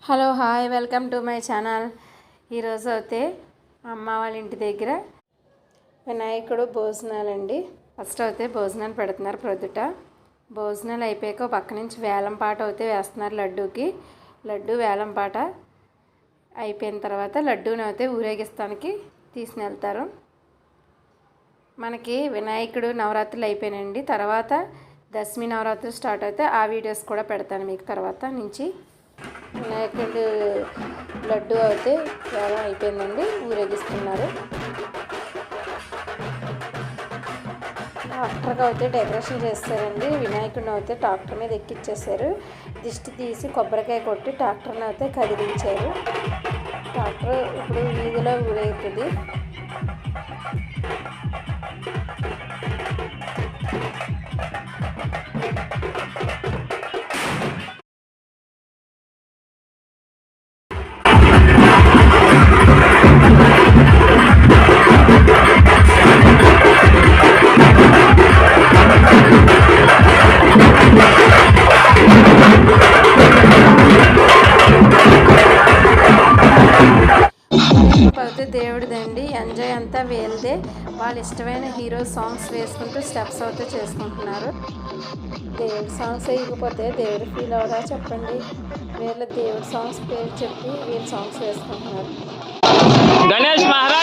Hello hi welcome to my channel. ఈరోజు అయితే అమ్మ వాళ్ళ ఇంటి దగ్గర వినాయకుడు భోజనాలండి. ఫస్ట్ అయితే భోజనాలు పెడుతున్నారు. ప్రొద్దుట భోజనాలు అయిపోయాక పక్క నుంచి వేలం పాట అయితే వేస్తున్నారు. లడ్డు వేలం పాట అయిపోయిన తర్వాత లడ్డూని అయితే ఊరేగిస్తానికి తీసుకుని వెళ్తారు. మనకి వినాయకుడు నవరాత్రులు అయిపోయినండి. తర్వాత దశమి నవరాత్రులు స్టార్ట్ అయితే ఆ వీడియోస్ కూడా పెడతాను మీకు. తర్వాత నుంచి వినాయకుడు లడ్డు అయితే వేలం అయిపోయిందండి, ఊరేగిస్తున్నారు. ట్రాక్టర్గా అయితే డెకరేషన్ చేస్తారండి. వినాయకుడిని అయితే ట్రాక్టర్ మీద ఎక్కిచ్చేసారు. దిష్టి తీసి కొబ్బరికాయ కొట్టి ట్రాక్టర్ని అయితే కదిలించారు. ట్రాక్టర్ ఇప్పుడు వీధిలో ఊరేగుతుంది. అయితే దేవుడిదండి, ఎంజాయ్ అంతా వీళ్ళదే. వాళ్ళు ఇష్టమైన హీరో సాంగ్స్ వేసుకుంటూ స్టెప్స్ అయితే చేసుకుంటున్నారు. దేవుడి సాంగ్స్ వేయకపోతే దేవుడు ఫీల్ అవడా చెప్పండి. వీళ్ళ దేవుడి సాంగ్స్ పేరు చెప్పి వీళ్ళు సాంగ్స్ వేసుకుంటున్నారు. గణేష్ మహారాజ్